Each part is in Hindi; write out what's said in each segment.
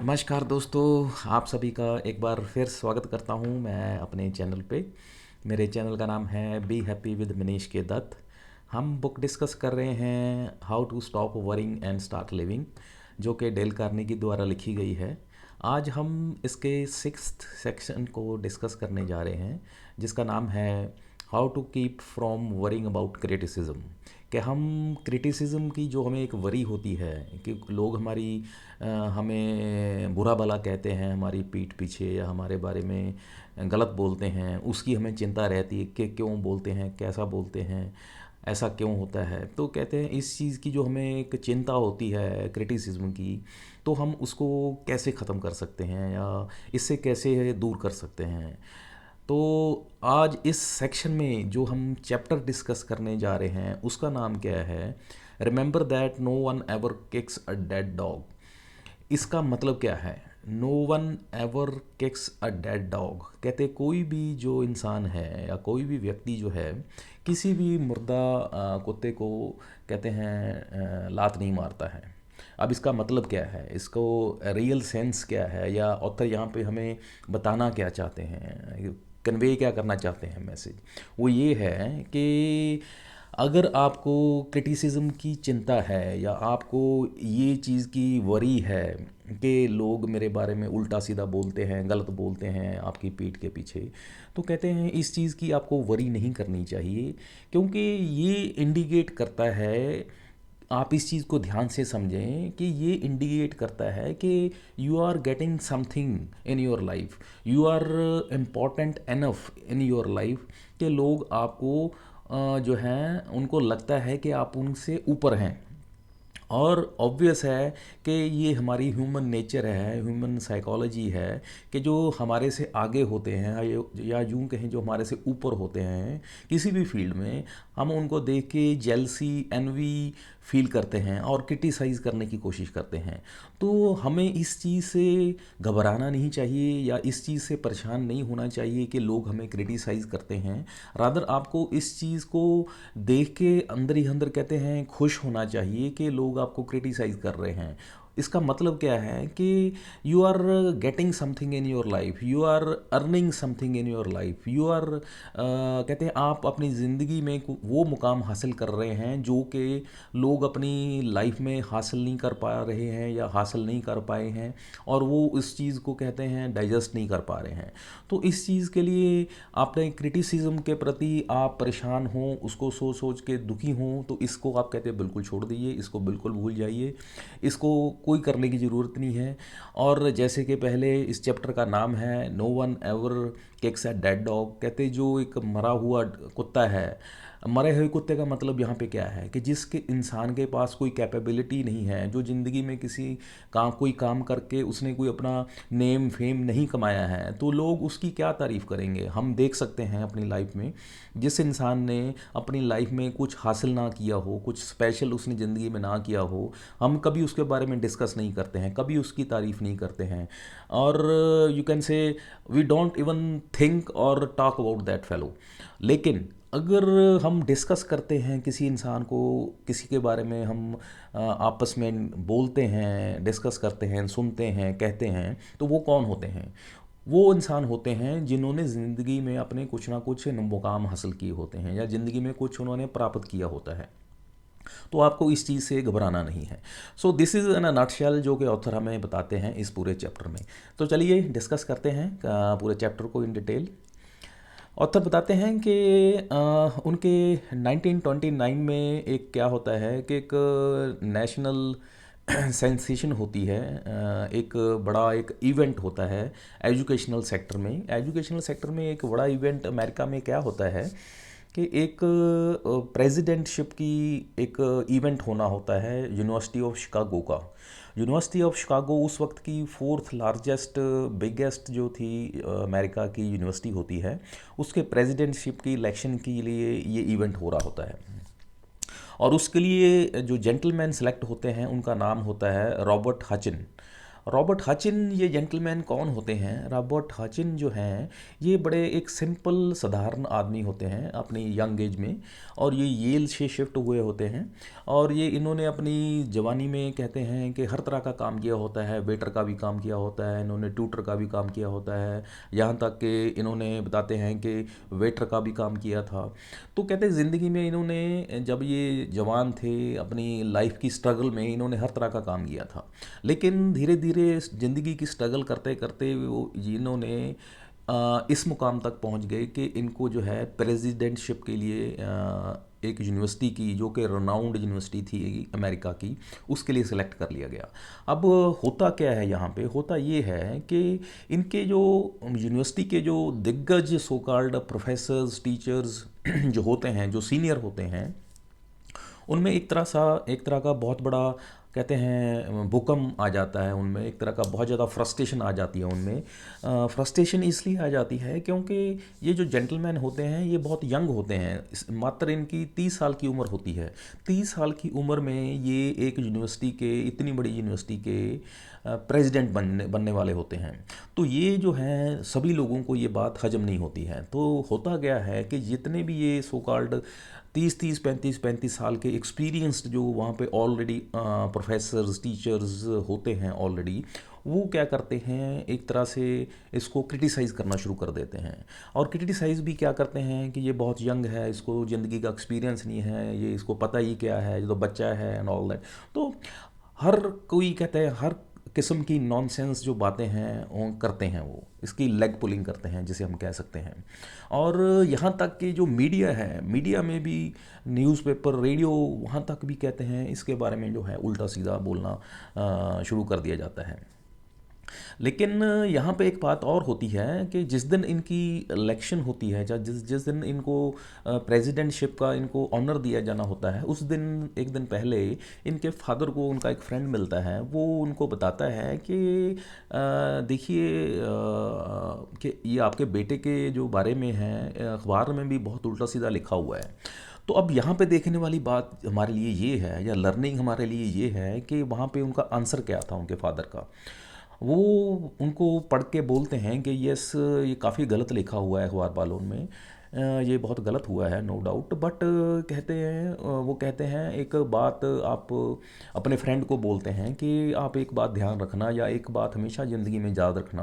नमस्कार दोस्तों, आप सभी का एक बार फिर स्वागत करता हूं मैं अपने चैनल पे। मेरे चैनल का नाम है बी हैप्पी विद मनीष के दत्त। हम बुक डिस्कस कर रहे हैं how to stop worrying and start living, जो कि डेल कार्नेगी द्वारा लिखी गई है। आज हम इसके सिक्स्थ सेक्शन को डिस्कस करने जा रहे हैं, जिसका नाम है how to keep from worrying about criticism. कि हम क्रिटिसिज्म की जो हमें एक वरी होती है कि लोग हमें बुरा भला कहते हैं हमारी पीठ पीछे, या हमारे बारे में गलत बोलते हैं, उसकी हमें चिंता रहती है कि क्यों बोलते हैं, कैसा बोलते हैं, ऐसा क्यों होता है। तो कहते हैं इस चीज़ की जो हमें एक चिंता होती है क्रिटिसिज्म की, तो हम उसको कैसे ख़त्म कर सकते हैं या इससे कैसे दूर कर सकते हैं। तो आज इस सेक्शन में जो हम चैप्टर डिस्कस करने जा रहे हैं उसका नाम क्या है, remember that no one ever kicks a dead dog. इसका मतलब क्या है, no one ever kicks a dead dog. कहते कोई भी जो इंसान है या कोई भी व्यक्ति जो है किसी भी मुर्दा कुत्ते को कहते हैं लात नहीं मारता है। अब इसका मतलब क्या है, इसको रियल सेंस क्या है, या ऑथर यहाँ पे हमें बताना क्या चाहते हैं, कन्वे क्या करना चाहते हैं मैसेज, वो ये है कि अगर आपको क्रिटिसिज्म की चिंता है या आपको ये चीज़ की वरी है कि लोग मेरे बारे में उल्टा सीधा बोलते हैं, गलत बोलते हैं आपकी पीठ के पीछे, तो कहते हैं इस चीज़ की आपको वरी नहीं करनी चाहिए। क्योंकि ये इंडिकेट करता है, आप इस चीज़ को ध्यान से समझें कि ये इंडिकेट करता है कि you are getting something in your life, you are important enough in your life, कि लोग आपको जो हैं उनको लगता है कि आप उनसे यूपर हैं। और ऑब्वियस है कि ये हमारी ह्यूमन नेचर है, ह्यूमन साइकोलॉजी है, कि जो हमारे से आगे होते हैं या यूँ कहें जो हमारे से ऊपर होते हैं किसी भी फील्ड में, हम उनको देख के जेलसी, एनवी फील करते हैं और क्रिटिसाइज़ करने की कोशिश करते हैं। तो हमें इस चीज़ से घबराना नहीं चाहिए या इस चीज़ से परेशान नहीं होना चाहिए कि लोग हमें क्रिटिसाइज़ करते हैं। रादर आपको इस चीज़ को देख के अंदर ही अंदर कहते हैं खुश होना चाहिए कि लोग आपको क्रिटिसाइज़ कर रहे हैं। इसका मतलब क्या है कि you are getting something in your life, you are earning something in your life, you are कहते हैं आप अपनी ज़िंदगी में वो मुकाम हासिल कर रहे हैं जो कि लोग अपनी लाइफ में हासिल नहीं कर पा रहे हैं या हासिल नहीं कर पाए हैं, और वो इस चीज़ को कहते हैं डाइजेस्ट नहीं कर पा रहे हैं। तो इस चीज़ के लिए आपने क्रिटिसिज्म के प्रति आप परेशान हों, उसको सोच सोच के दुखी हों, तो इसको आप कहते हैं बिल्कुल छोड़ दीजिए, इसको बिल्कुल भूल जाइए, इसको कोई करने की ज़रूरत नहीं है। और जैसे कि पहले इस चैप्टर का नाम है no one ever kicks a dead dog, कहते जो एक मरा हुआ कुत्ता है, मरे हुए कुत्ते का मतलब यहाँ पे क्या है कि जिसके इंसान के पास कोई कैपेबिलिटी नहीं है, जो ज़िंदगी में किसी कोई काम करके उसने कोई अपना नेम फेम नहीं कमाया है, तो लोग उसकी क्या तारीफ़ करेंगे। हम देख सकते हैं अपनी लाइफ में, जिस इंसान ने अपनी लाइफ में कुछ हासिल ना किया हो, कुछ स्पेशल उसने ज़िंदगी में ना किया हो, हम कभी उसके बारे में डिस्कस नहीं करते हैं, कभी उसकी तारीफ़ नहीं करते हैं। और you can say we don't even think और टॉक अबाउट दैट फेलो। लेकिन अगर हम डिस्कस करते हैं किसी इंसान को, किसी के बारे में हम आपस में बोलते हैं, डिस्कस करते हैं, सुनते हैं, कहते हैं, तो वो कौन होते हैं? वो इंसान होते हैं जिन्होंने ज़िंदगी में अपने कुछ ना कुछ मुकाम हासिल किए होते हैं या ज़िंदगी में कुछ उन्होंने प्राप्त किया होता है। तो आपको इस चीज़ से घबराना नहीं है। So this is an a nutshell जो कि ऑथर हमें बताते हैं इस पूरे चैप्टर में। तो चलिए डिस्कस करते हैं पूरे चैप्टर को इन डिटेल। ऑथर बताते हैं कि उनके 1929 में एक क्या होता है कि एक नेशनल सेंसेशन होती है, एक बड़ा एक इवेंट होता है एजुकेशनल सेक्टर में। एजुकेशनल सेक्टर में एक बड़ा इवेंट अमेरिका में क्या होता है कि एक प्रेसिडेंटशिप की एक इवेंट होना होता है यूनिवर्सिटी ऑफ शिकागो का। यूनिवर्सिटी ऑफ शिकागो उस वक्त की फोर्थ लार्जेस्ट बिगेस्ट जो थी अमेरिका की यूनिवर्सिटी होती है, उसके प्रेसिडेंटशिप की इलेक्शन के लिए ये इवेंट हो रहा होता है। और उसके लिए जो जेंटलमैन सेलेक्ट होते हैं उनका नाम होता है रॉबर्ट हचिन। रॉबर्ट हचिन ये जेंटलमैन कौन होते हैं? रॉबर्ट हचिन जो हैं ये बड़े एक सिंपल साधारण आदमी होते हैं अपनी यंग एज में, और ये येल से शिफ्ट हुए होते हैं। और ये इन्होंने अपनी जवानी में कहते हैं कि हर तरह का काम किया होता है, वेटर का भी काम किया होता है, इन्होंने ट्यूटर का भी काम किया होता है, यहाँ तक कि इन्होंने बताते हैं कि वेटर का भी काम किया था। तो कहते हैं ज़िंदगी में इन्होंने जब ये जवान थे अपनी लाइफ की स्ट्रगल में इन्होंने हर तरह का काम किया था। लेकिन धीरे धीरे ज़िंदगी की स्ट्रगल करते करते वो इन्होंने इस मुकाम तक पहुंच गए कि इनको जो है प्रेसिडेंटशिप के लिए एक यूनिवर्सिटी की जो कि रनाउंड यूनिवर्सिटी थी अमेरिका की, उसके लिए सिलेक्ट कर लिया गया। अब होता क्या है यहाँ पे? होता ये है कि इनके जो यूनिवर्सिटी के जो दिग्गज सो कॉल्ड प्रोफेसर्स टीचर्स जो होते हैं, जो सीनियर होते हैं, उनमें एक तरह का बहुत बड़ा कहते हैं भूकंप आ जाता है उनमें, एक तरह का बहुत ज़्यादा फ्रस्ट्रेशन आ जाती है उनमें। फ्रस्ट्रेशन इसलिए आ जाती है क्योंकि ये जो जेंटलमैन होते हैं ये बहुत यंग होते हैं, मात्र इनकी 30 साल की उम्र होती है। 30 साल की उम्र में ये एक यूनिवर्सिटी के, इतनी बड़ी यूनिवर्सिटी के प्रेसिडेंट बनने वाले होते हैं। तो ये जो है सभी लोगों को ये बात हजम नहीं होती है। तो होता गया है कि जितने भी ये सो कॉल्ड 30-35 साल के एक्सपीरियंस्ड जो वहाँ पे ऑलरेडी प्रोफेसर्स टीचर्स होते हैं ऑलरेडी, वो क्या करते हैं एक तरह से इसको क्रिटिसाइज़ करना शुरू कर देते हैं। और क्रिटिसाइज़ भी क्या करते हैं कि ये बहुत यंग है, इसको ज़िंदगी का एक्सपीरियंस नहीं है, ये इसको पता ही क्या है, ये तो बच्चा है एंड ऑल दैट। तो हर कोई कहते हैं हर किस्म की नॉनसेंस जो बातें हैं वो करते हैं, वो इसकी लेग पुलिंग करते हैं जिसे हम कह सकते हैं। और यहाँ तक कि जो मीडिया है, मीडिया में भी न्यूज़पेपर रेडियो वहाँ तक भी कहते हैं इसके बारे में जो है उल्टा सीधा बोलना शुरू कर दिया जाता है। लेकिन यहाँ पे एक बात और होती है कि जिस दिन इनकी इलेक्शन होती है, या जिस जिस दिन इनको प्रेसिडेंटशिप का इनको ऑनर दिया जाना होता है, उस दिन एक दिन पहले इनके फादर को उनका एक फ्रेंड मिलता है। वो उनको बताता है कि देखिए कि ये आपके बेटे के जो बारे में है अखबार में भी बहुत उल्टा सीधा लिखा हुआ है। तो अब यहाँ पे देखने वाली बात हमारे लिए ये है, या लर्निंग हमारे लिए ये है कि वहाँ पे उनका आंसर क्या था उनके फादर का। वो उनको पढ़ के बोलते हैं कि यस ये काफ़ी गलत लिखा हुआ है अखबार वालों में, ये बहुत गलत हुआ है नो डाउट, बट कहते हैं वो कहते हैं एक बात आप अपने फ्रेंड को बोलते हैं कि आप एक बात ध्यान रखना, या एक बात हमेशा ज़िंदगी में याद रखना।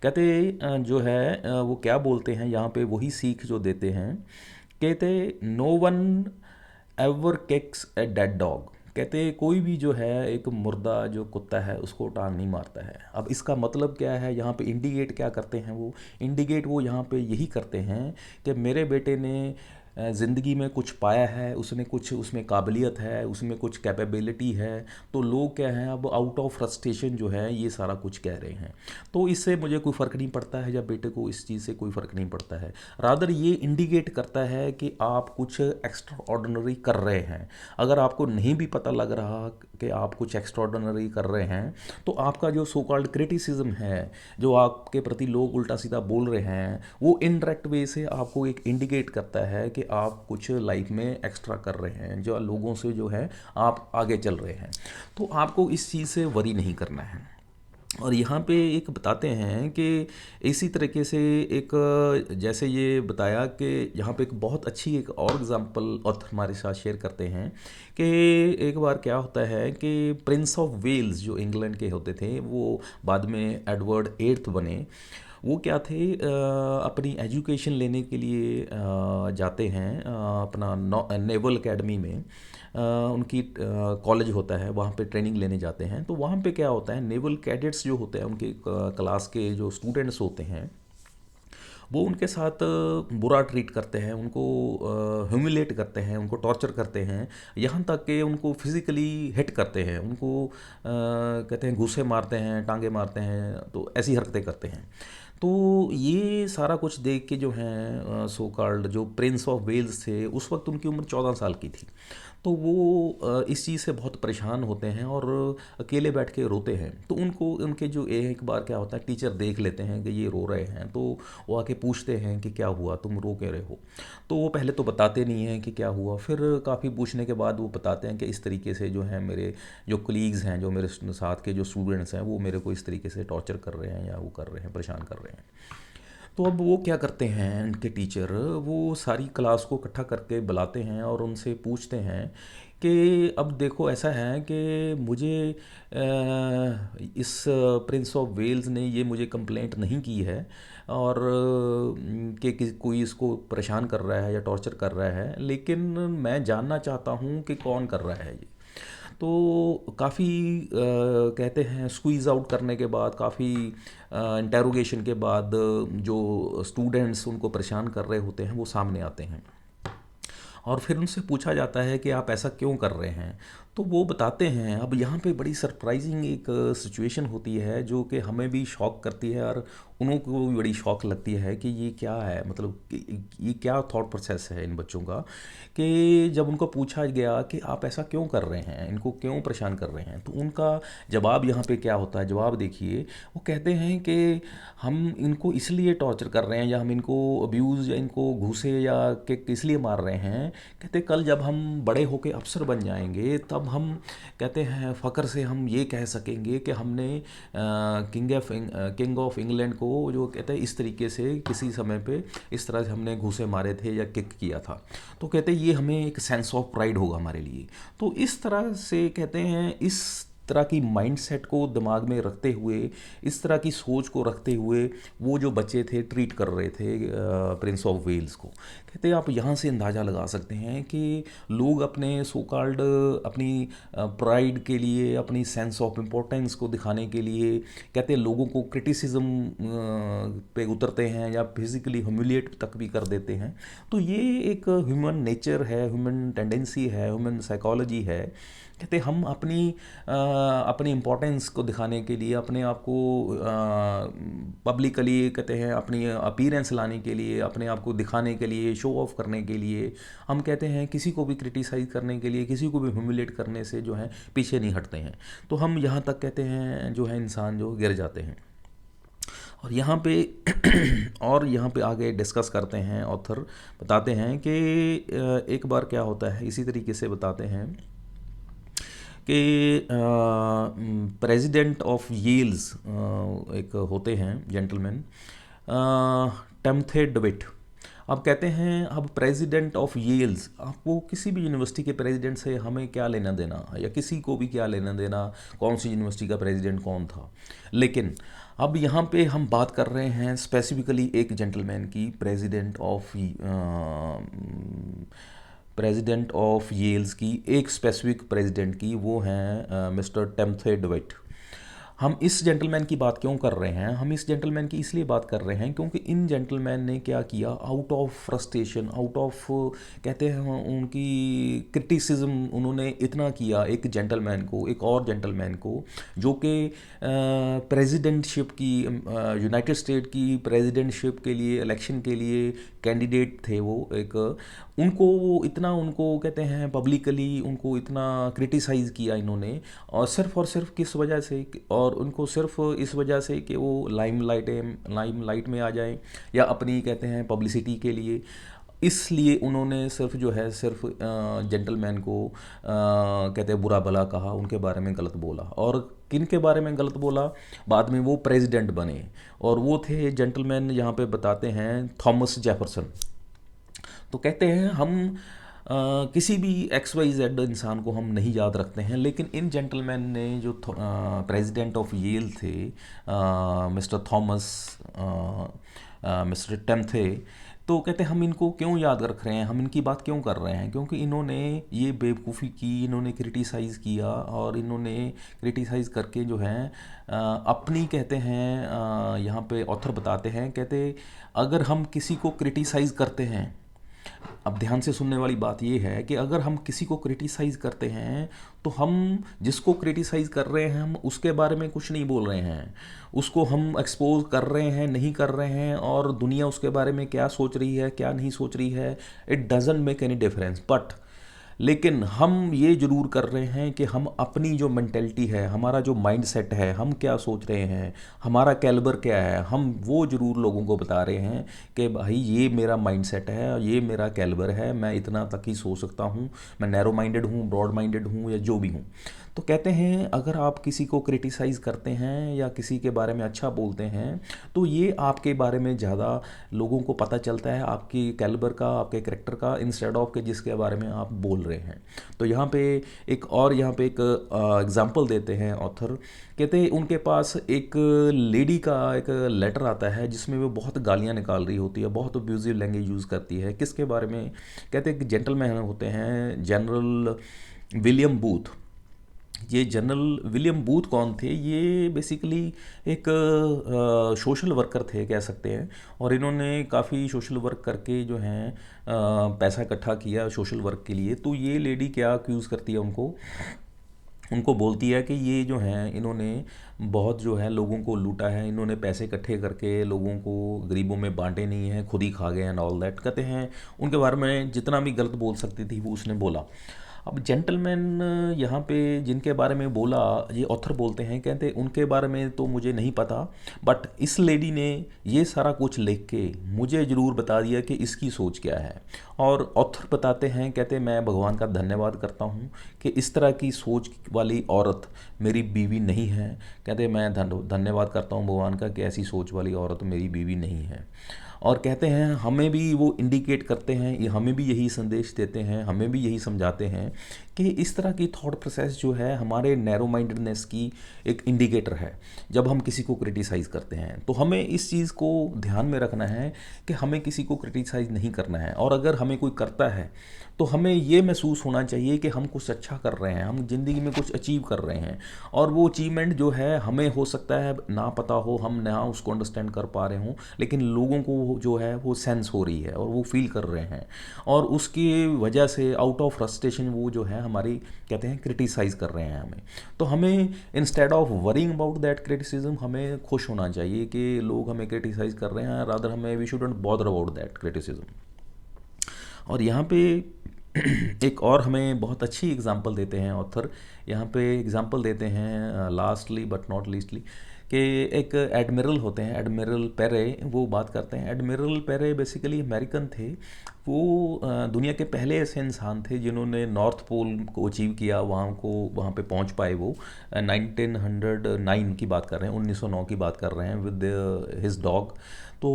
कहते जो है वो क्या बोलते हैं यहाँ पे वही सीख जो देते हैं। कहते no one ever kicks a dead dog. कहते कोई भी जो है एक मुर्दा जो कुत्ता है उसको टांग नहीं मारता है। अब इसका मतलब क्या है? यहाँ पे इंडिकेट क्या करते हैं वो? इंडिकेट वो यहाँ पे यही करते हैं कि मेरे बेटे ने ज़िंदगी में कुछ पाया है, उसने कुछ उसमें काबिलियत है, उसमें कुछ कैपेबिलिटी है। तो लोग क्या हैं अब आउट ऑफ फ्रस्ट्रेशन जो है ये सारा कुछ कह रहे हैं। तो इससे मुझे कोई फ़र्क नहीं पड़ता है, या बेटे को इस चीज़ से कोई फ़र्क नहीं पड़ता है। रादर ये इंडिकेट करता है कि आप कुछ एक्स्ट्रा ऑर्डिनरी कर रहे हैं। अगर आपको नहीं भी पता लग रहा कि आप कुछ एक्स्ट्रा ऑर्डिनरी कर रहे हैं, तो आपका जो सो कॉल्ड क्रिटिसिज्म है, जो आपके प्रति लोग उल्टा सीधा बोल रहे हैं, वो इनडायरेक्ट वे से आपको एक इंडिकेट करता है कि आप कुछ लाइफ में एक्स्ट्रा कर रहे हैं, जो लोगों से जो है आप आगे चल रहे हैं। तो आपको इस चीज़ से वरी नहीं करना है। और यहाँ पे एक बताते हैं कि इसी तरीके से एक जैसे ये बताया कि यहाँ पे एक बहुत अच्छी एक और एग्जांपल ऑथर हमारे साथ शेयर करते हैं कि एक बार क्या होता है कि प्रिंस ऑफ वेल्स जो इंग्लैंड के होते थे, वो बाद में एडवर्ड एट्थ बने। वो क्या थे अपनी एजुकेशन लेने के लिए जाते हैं अपना नेवल एकेडमी में। उनकी कॉलेज होता है, वहाँ पे ट्रेनिंग लेने जाते हैं। तो वहाँ पे क्या होता है, नेवल कैडेट्स जो होते हैं उनके क्लास के जो स्टूडेंट्स होते हैं, वो उनके साथ बुरा ट्रीट करते हैं, उनको ह्यूमिलेट करते हैं, उनको टॉर्चर करते हैं, यहाँ तक कि उनको फिज़िकली हिट करते हैं, उनको कहते हैं घूंसे मारते हैं, टांगे मारते हैं, तो ऐसी हरकतें करते हैं। तो ये सारा कुछ देख के जो हैं सो कॉल्ड जो प्रिंस ऑफ वेल्स थे, उस वक्त उनकी उम्र 14 साल की थी। तो वो इस चीज़ से बहुत परेशान होते हैं और अकेले बैठ के रोते हैं। तो उनको उनके जो एक बार क्या होता है, टीचर देख लेते हैं कि ये रो रहे हैं, तो वो आके पूछते हैं कि क्या हुआ, तुम रो क्यों रहे हो। तो वो पहले तो बताते नहीं हैं कि क्या हुआ, फिर काफ़ी पूछने के बाद वो बताते हैं कि इस तरीके से जो है मेरे जो कलीग्स हैं, जो मेरे साथ के जो स्टूडेंट्स हैं, वो मेरे को इस तरीके से टॉर्चर कर रहे हैं या वो कर रहे हैं, परेशान कर रहे हैं। तो अब वो क्या करते हैं उनके टीचर, वो सारी क्लास को इकट्ठा करके बुलाते हैं और उनसे पूछते हैं कि अब देखो ऐसा है कि मुझे इस प्रिंस ऑफ वेल्स ने ये मुझे कंप्लेंट नहीं की है और कि कोई इसको परेशान कर रहा है या टॉर्चर कर रहा है, लेकिन मैं जानना चाहता हूँ कि कौन कर रहा है ये। तो काफ़ी कहते हैं स्क्वीज़ आउट करने के बाद, काफ़ी इंटेरोगेशन के बाद जो स्टूडेंट्स उनको परेशान कर रहे होते हैं वो सामने आते हैं और फिर उनसे पूछा जाता है कि आप ऐसा क्यों कर रहे हैं। तो वो बताते हैं। अब यहाँ पे बड़ी सरप्राइजिंग एक सिचुएशन होती है जो कि हमें भी शॉक करती है और उन्हों को भी बड़ी शॉक लगती है कि ये क्या है, मतलब ये क्या थॉट प्रोसेस है इन बच्चों का। कि जब उनको पूछा गया कि आप ऐसा क्यों कर रहे हैं, इनको क्यों परेशान कर रहे हैं, तो उनका जवाब यहाँ पे क्या होता है, जवाब देखिए। वो कहते हैं कि हम इनको इसलिए टॉर्चर कर रहे हैं या हम इनको अब्यूज़ या इनको घूसे या कि इसलिए मार रहे हैं। कहते कल जब हम बड़े होके अफसर बन जाएंगे तब हम कहते हैं फ़ख्र से हम ये कह सकेंगे कि हमने किंग ऑफ इंग्लैंड को जो कहते हैं इस तरीके से किसी समय पे इस तरह से हमने घूसे मारे थे या किक किया था। तो कहते हैं ये हमें एक सेंस ऑफ प्राइड होगा हमारे लिए। तो इस तरह से कहते हैं इस तरह की माइंडसेट को दिमाग में रखते हुए, इस तरह की सोच को रखते हुए वो जो बच्चे थे ट्रीट कर रहे थे प्रिंस ऑफ वेल्स को। कहते हैं आप यहाँ से अंदाज़ा लगा सकते हैं कि लोग अपने सो कॉल्ड अपनी प्राइड के लिए, अपनी सेंस ऑफ इम्पोर्टेंस को दिखाने के लिए कहते हैं लोगों को क्रिटिसिज्म पे उतरते हैं या फिजिकली ह्यूमिलिएट तक भी कर देते हैं। तो ये एक ह्यूमन नेचर है, ह्यूमन टेंडेंसी है, ह्यूमन साइकोलॉजी है। कहते हम अपनी इम्पोर्टेंस को दिखाने के लिए, अपने आप को पब्लिकली कहते हैं अपनी अपीयरेंस लाने के लिए, अपने आप को दिखाने के लिए, शो ऑफ करने के लिए हम कहते हैं किसी को भी क्रिटिसाइज़ करने के लिए, किसी को भी ह्यूमिलेट करने से जो है पीछे नहीं हटते हैं। तो हम यहाँ तक कहते हैं जो है इंसान जो गिर जाते हैं। और यहाँ पे और यहाँ पे आगे डिस्कस करते हैं, ऑथर बताते हैं कि एक बार क्या होता है, इसी तरीके से बताते हैं कि प्रेसिडेंट ऑफ येल्स एक होते हैं जेंटलमैन, टिमोथी डविट। अब कहते हैं अब प्रेसिडेंट ऑफ येल्स, आपको किसी भी यूनिवर्सिटी के प्रेसिडेंट से हमें क्या लेना देना, या किसी को भी क्या लेना देना कौन सी यूनिवर्सिटी का प्रेसिडेंट कौन था। लेकिन अब यहाँ पे हम बात कर रहे हैं स्पेसिफिकली एक जेंटलमैन की, प्रेसिडेंट ऑफ येल्स की, एक स्पेसिफिक प्रेसिडेंट की, वो हैं मिस्टर टिमोथी डविट। हम इस जेंटलमैन की बात क्यों कर रहे हैं, हम इस जेंटलमैन की इसलिए बात कर रहे हैं क्योंकि इन जेंटलमैन ने क्या किया, out of frustration, out of कहते हैं उनकी क्रिटिसिज्म, उन्होंने इतना किया एक जेंटलमैन को, एक और जेंटलमैन को जो कि प्रेसिडेंटशिप की, यूनाइटेड स्टेट की प्रेसिडेंटशिप के लिए, इलेक्शन के लिए कैंडिडेट थे वो एक, उनको वो इतना, उनको कहते हैं पब्लिकली उनको इतना क्रिटिसाइज़ किया इन्होंने, और सिर्फ किस वजह से, और उनको सिर्फ इस वजह से कि वो लाइमलाइट में आ जाएं या अपनी कहते हैं पब्लिसिटी के लिए। इसलिए उन्होंने सिर्फ जो है सिर्फ जेंटलमैन को कहते हैं बुरा भला कहा, उनके बारे में गलत बोला। और किन के बारे में गलत बोला, बाद में वो प्रेसिडेंट बने, और वो थे जेंटलमैन यहाँ पे बताते हैं थॉमस जेफरसन। तो कहते हैं हम किसी भी XYZ इंसान को हम नहीं याद रखते हैं, लेकिन इन जेंटलमैन ने जो प्रेसिडेंट ऑफ येल थे मिस्टर थॉमस, मिस्टर टिमोथी, तो कहते हैं हम इनको क्यों याद रख रहे हैं, हम इनकी बात क्यों कर रहे हैं, क्योंकि इन्होंने ये बेवकूफ़ी की, इन्होंने क्रिटिसाइज़ किया, और इन्होंने क्रिटिसाइज़ करके जो है अपनी कहते हैं यहाँ पे ऑथर बताते हैं, कहते अगर हम किसी को क्रिटिसाइज़ करते हैं, अब ध्यान से सुनने वाली बात यह है कि अगर हम किसी को क्रिटिसाइज़ करते हैं तो हम जिसको क्रिटिसाइज़ कर रहे हैं हम उसके बारे में कुछ नहीं बोल रहे हैं, उसको हम एक्सपोज कर रहे हैं, नहीं कर रहे हैं, और दुनिया उसके बारे में क्या सोच रही है क्या नहीं सोच रही है, it doesn't make any difference. But लेकिन हम ये ज़रूर कर रहे हैं कि हम अपनी जो मेंटेलिटी है, हमारा जो माइंड सेट है, हम क्या सोच रहे हैं, हमारा कैलिबर क्या है, हम वो ज़रूर लोगों को बता रहे हैं कि भाई ये मेरा माइंड सेट है, ये मेरा कैलिबर है, मैं इतना तक ही सोच सकता हूँ, मैं नैरो माइंडेड हूँ, ब्रॉड माइंडेड हूँ, या जो भी हूँ। तो कहते हैं अगर आप किसी को क्रिटिसाइज़ करते हैं या किसी के बारे में अच्छा बोलते हैं, तो ये आपके बारे में ज़्यादा लोगों को पता चलता है, आपकी कैलिबर का, आपके करेक्टर का, इंस्टेड ऑफ के जिसके बारे में आप बोल रहे हैं। तो यहाँ पे एक एग्जांपल देते हैं ऑथर। कहते हैं उनके पास एक लेडी का एक लेटर आता है जिसमें वो बहुत गालियाँ निकाल रही होती है, बहुत अब्यूजिव लैंग्वेज यूज़ करती है। किसके बारे में? कहते हैं कि जेंटलमैन होते हैं, जनरल विलियम बूथ। ये जनरल विलियम बूथ कौन थे? ये बेसिकली एक सोशल वर्कर थे कह सकते हैं, और इन्होंने काफ़ी सोशल वर्क करके जो हैं पैसा इकट्ठा किया सोशल वर्क के लिए। तो ये लेडी क्या अक्यूज़ करती है उनको? उनको बोलती है कि ये जो हैं इन्होंने बहुत जो है लोगों को लूटा है, इन्होंने पैसे इकट्ठे करके लोगों को गरीबों में बांटे नहीं हैं, खुद ही खा गए एंड ऑल दैट। कहते हैं उनके बारे में जितना भी गलत बोल सकती थी वो उसने बोला। अब जेंटलमैन यहाँ पे जिनके बारे में बोला, ये ऑथर बोलते हैं, कहते उनके बारे में तो मुझे नहीं पता, बट इस लेडी ने ये सारा कुछ लिख के मुझे ज़रूर बता दिया कि इसकी सोच क्या है। और ऑथर बताते हैं, कहते मैं भगवान का धन्यवाद करता हूँ कि इस तरह की सोच वाली औरत मेरी बीवी नहीं है। कहते मैं धन्यवाद करता हूँ भगवान का कि ऐसी सोच वाली औरत मेरी बीवी नहीं है। और कहते हैं हमें भी वो इंडिकेट करते हैं, ये हमें भी यही संदेश देते हैं, हमें भी यही समझाते हैं कि इस तरह की थॉट प्रोसेस जो है हमारे नैरो माइंडेडनेस की एक इंडिकेटर है। जब हम किसी को क्रिटिसाइज़ करते हैं तो हमें इस चीज़ को ध्यान में रखना है कि हमें किसी को क्रिटिसाइज़ नहीं करना है, और अगर हमें कोई करता है तो हमें ये महसूस होना चाहिए कि हम कुछ अच्छा कर रहे हैं, हम ज़िंदगी में कुछ अचीव कर रहे हैं, और वो अचीवमेंट जो है हमें हो सकता है ना पता हो, हम ना उसको अंडरस्टैंड कर पा रहे हों, लेकिन लोगों को जो है वो सेंस हो रही है और वो फील कर रहे हैं, और उसकी वजह से आउट ऑफ फ्रस्ट्रेशन वो जो है हमारी कहते हैं क्रिटिसाइज़ कर रहे हैं हमें। तो हमें instead of worrying about that criticism हमें खुश होना चाहिए कि लोग हमें क्रिटिसाइज़ कर रहे हैं, रादर हमें we shouldn't bother about that criticism. और यहाँ पे एक और हमें बहुत अच्छी एग्जांपल देते हैं ऑथर। यहाँ पे एग्जांपल देते हैं लास्टली बट नॉट लीस्टली कि एक एडमिरल होते हैं, एडमिरल पेरे, वो बात करते हैं। एडमिरल पेरे बेसिकली अमेरिकन थे। वो दुनिया के पहले ऐसे इंसान थे जिन्होंने नॉर्थ पोल को अचीव किया, वहाँ पे पहुँच पाए। वो 1909 की बात कर रहे हैं, 1909 की बात कर रहे हैं, विद हिज डॉग। तो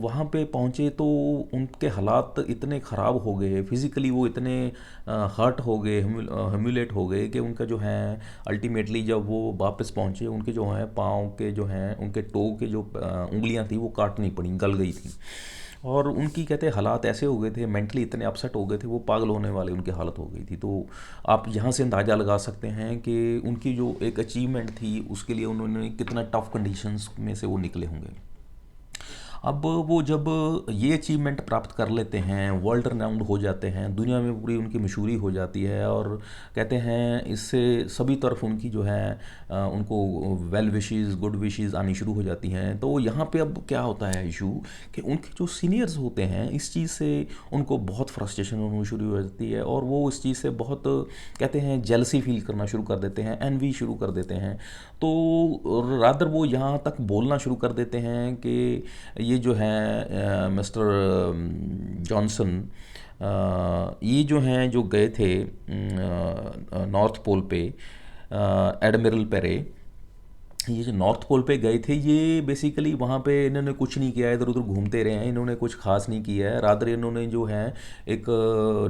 वहाँ पे पहुँचे तो उनके हालात इतने ख़राब हो गए, फिज़िकली वो इतने हर्ट हो गए, ह्यूमिलेट हो गए कि उनका जो है अल्टीमेटली जब वो वापस पहुँचे उनके जो हैं पाँव के जो हैं उनके टो के जो उंगलियाँ थी वो काटनी पड़ी, गल गई थी। और उनकी कहते हालात ऐसे हो गए थे, मेंटली इतने अपसेट हो गए थे, वो पागल होने वाले उनकी हालत हो गई थी। तो आप यहाँ से अंदाज़ा लगा सकते हैं कि उनकी जो एक अचीवमेंट थी उसके लिए उन्होंने कितना टफ़ कंडीशंस में से वो निकले होंगे। अब वो जब ये अचीवमेंट प्राप्त कर लेते हैं, वर्ल्ड रनाउंड हो जाते हैं, दुनिया में पूरी उनकी मशहूरी हो जाती है, और कहते हैं इससे सभी तरफ उनकी जो है उनको वेल विशेस, गुड विशेस आनी शुरू हो जाती हैं। तो यहाँ पे अब क्या होता है इशू कि उनके जो सीनियर्स होते हैं इस चीज़ से उनको बहुत फ्रस्ट्रेशन होनी शुरू हो जाती है, और वो इस चीज़ से बहुत कहते हैं जेलसी फील करना शुरू कर देते हैं, एनवी शुरू कर देते हैं। तो रादर वो यहाँ तक बोलना शुरू कर देते हैं कि ये जो है मिस्टर जॉनसन, ये जो हैं जो गए थे नॉर्थ पोल पे, एडमिरल पेरे, ये जो नॉर्थ पोल पे गए थे ये बेसिकली वहाँ पे इन्होंने कुछ नहीं किया है, इधर उधर घूमते रहे हैं, इन्होंने कुछ खास नहीं किया है। रादर इन्होंने जो है एक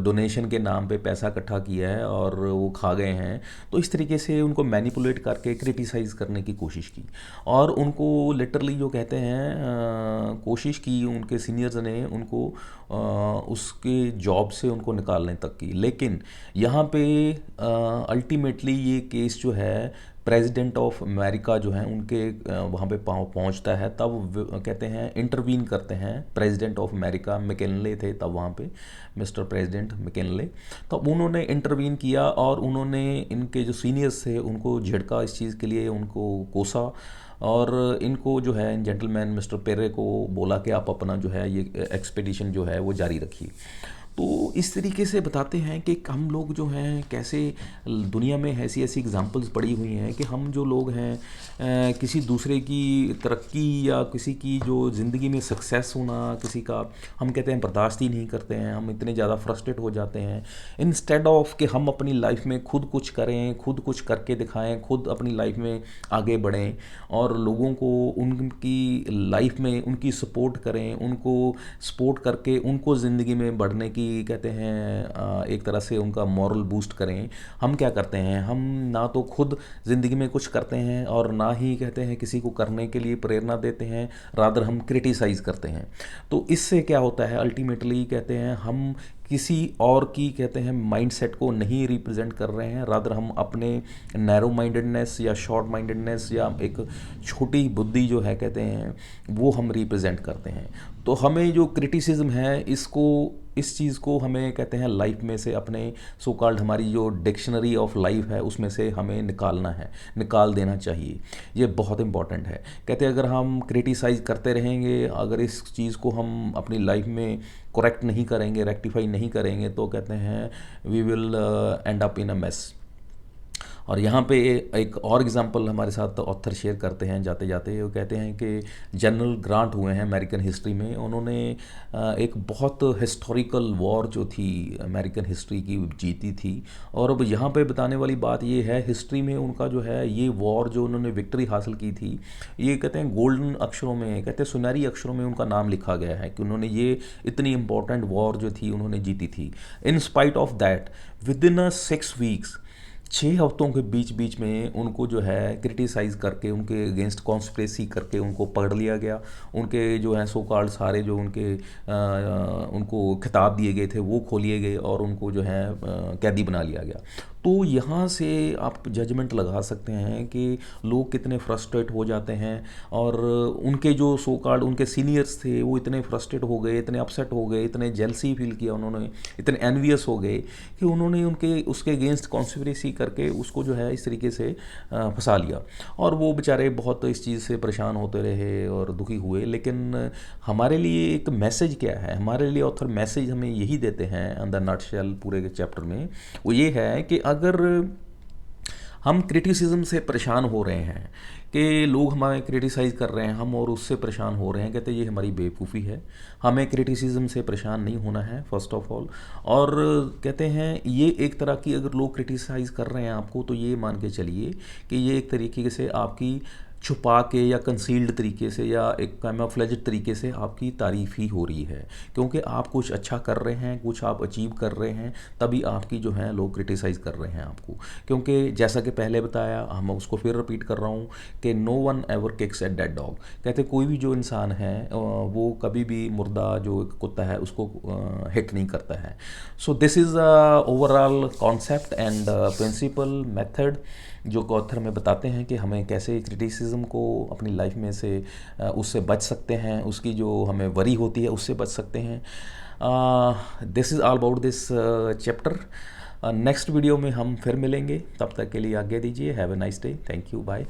डोनेशन के नाम पे पैसा इकट्ठा किया है और वो खा गए हैं। तो इस तरीके से उनको मैनिपुलेट करके क्रिटिसाइज़ करने की कोशिश की, और उनको लिटरली जो कहते हैं कोशिश की उनके सीनियर्स ने उनको उसके जॉब से उनको निकालने तक की। लेकिन यहाँ पे अल्टीमेटली ये केस जो है प्रेसिडेंट ऑफ अमेरिका जो हैं उनके वहाँ पे पहुँचता है, तब कहते हैं इंटरवीन करते हैं प्रेसिडेंट ऑफ अमेरिका, मैकिनले थे तब वहाँ पे, मिस्टर प्रेसिडेंट मैकिनले। तब उन्होंने इंटरवीन किया और उन्होंने इनके जो सीनियर्स थे उनको झिड़का, इस चीज़ के लिए उनको कोसा, और इनको जो है जेंटलमैन मिस्टर पेरे को बोला कि आप अपना जो है ये एक्सपेडिशन जो है वो जारी रखिए। तो इस तरीके से बताते हैं कि हम लोग जो हैं कैसे दुनिया में ऐसी ऐसी एग्जांपल्स पड़ी हुई हैं कि हम जो लोग हैं किसी दूसरे की तरक्की या किसी की जो ज़िंदगी में सक्सेस होना किसी का, हम कहते हैं बर्दाश्त ही नहीं करते हैं, हम इतने ज़्यादा फ्रस्ट्रेट हो जाते हैं। इंस्टेड ऑफ कि हम अपनी लाइफ में खुद कुछ करें, खुद कुछ करके दिखाएं, खुद अपनी लाइफ में आगे बढ़ें और लोगों को उनकी लाइफ में उनकी सपोर्ट करें, उनको सपोर्ट करके उनको ज़िंदगी में बढ़ने की कहते हैं एक तरह से उनका मॉरल बूस्ट करें। हम क्या करते हैं, हम ना तो खुद ज़िंदगी में कुछ करते हैं और ना ही कहते हैं किसी को करने के लिए प्रेरणा देते हैं, रादर हम क्रिटिसाइज़ करते हैं। तो इससे क्या होता है, अल्टीमेटली कहते हैं हम किसी और की कहते हैं माइंडसेट को नहीं रिप्रेजेंट कर रहे हैं, रादर हम अपने नैरो माइंडेडनेस या शॉर्ट माइंडेडनेस या एक छोटी बुद्धि जो है कहते हैं वो हम रिप्रेजेंट करते हैं। तो हमें जो क्रिटिसिज्म है इस चीज़ को हमें कहते हैं लाइफ में से अपने सो कॉल्ड हमारी जो डिक्शनरी ऑफ लाइफ है उसमें से हमें निकालना है, निकाल देना चाहिए। ये बहुत इंपॉर्टेंट है। कहते हैं अगर हम क्रिटिसाइज़ करते रहेंगे, अगर इस चीज़ को हम अपनी लाइफ में करेक्ट नहीं करेंगे, रेक्टिफाई नहीं करेंगे, तो कहते हैं we will end up in a mess. और यहाँ पे एक और एग्जांपल हमारे साथ ऑथर शेयर करते हैं जाते जाते, वो कहते हैं कि जनरल ग्रांट हुए हैं अमेरिकन हिस्ट्री में, उन्होंने एक बहुत हिस्टोरिकल वॉर जो थी अमेरिकन हिस्ट्री की जीती थी। और अब यहाँ पे बताने वाली बात ये है, हिस्ट्री में उनका जो है ये वॉर जो उन्होंने विक्ट्री हासिल की थी, ये कहते हैं गोल्डन अक्षरों में, कहते हैं सुनहरी अक्षरों में उनका नाम लिखा गया है कि उन्होंने ये इतनी इंपॉर्टेंट वॉर जो थी उन्होंने जीती थी। In spite of that with in 6 weeks, 6 हफ्तों के बीच बीच में उनको जो है क्रिटिसाइज़ करके उनके अगेंस्ट कॉन्स्पिरेसी करके उनको पकड़ लिया गया। उनके जो है सो कॉल्ड सारे जो उनके उनको खिताब दिए गए थे वो खो लिए गए और उनको जो है कैदी बना लिया गया। तो यहाँ से आप जजमेंट लगा सकते हैं कि लोग कितने फ्रस्ट्रेट हो जाते हैं और उनके जो सो कॉल्ड उनके सीनियर्स थे वो इतने फ्रस्ट्रेट हो गए, इतने अपसेट हो गए, इतने जेलसी फील किया उन्होंने, इतने एनवियस हो गए कि उन्होंने उनके उसके अगेंस्ट कॉन्स्पिरेसी करके उसको जो है इस तरीके से फंसा लिया। और वो बेचारे बहुत इस चीज़ से परेशान होते रहे और दुखी हुए। लेकिन हमारे लिए एक मैसेज क्या है, हमारे लिए ऑथर मैसेज हमें यही देते हैं अंदर नटशेल पूरे के चैप्टर में, वो ये है कि अगर हम क्रिटिसिज्म से परेशान हो रहे हैं कि लोग हमें क्रिटिसाइज़ कर रहे हैं हम और उससे परेशान हो रहे हैं, कहते हैं ये हमारी बेवकूफ़ी है। हमें क्रिटिसिज्म से परेशान नहीं होना है फर्स्ट ऑफ ऑल। और कहते हैं ये एक तरह की अगर लोग क्रिटिसाइज़ कर रहे हैं आपको तो ये मान के चलिए कि ये एक तरीके से आपकी छुपा के या कंसील्ड तरीके से या एक कैमोफ्लेज्ड तरीके से आपकी तारीफ़ ही हो रही है, क्योंकि आप कुछ अच्छा कर रहे हैं, कुछ आप अचीव कर रहे हैं, तभी आपकी जो है लोग क्रिटिसाइज़ कर रहे हैं आपको। क्योंकि जैसा कि पहले बताया, हम उसको फिर रिपीट कर रहा हूँ कि no one ever kicks at dead dog. कहते कोई भी जो इंसान है वो कभी भी मुर्दा जो कुत्ता है उसको हिट नहीं करता है। So this is overall concept and principal method जो ऑथर में बताते हैं कि हमें कैसे क्रिटिसिज्म को अपनी लाइफ में से उससे बच सकते हैं, उसकी जो हमें वरी होती है उससे बच सकते हैं। This is all about this chapter. Next video में हम फिर मिलेंगे, तब तक के लिए आज्ञा दीजिए। Have a nice day, thank you, bye.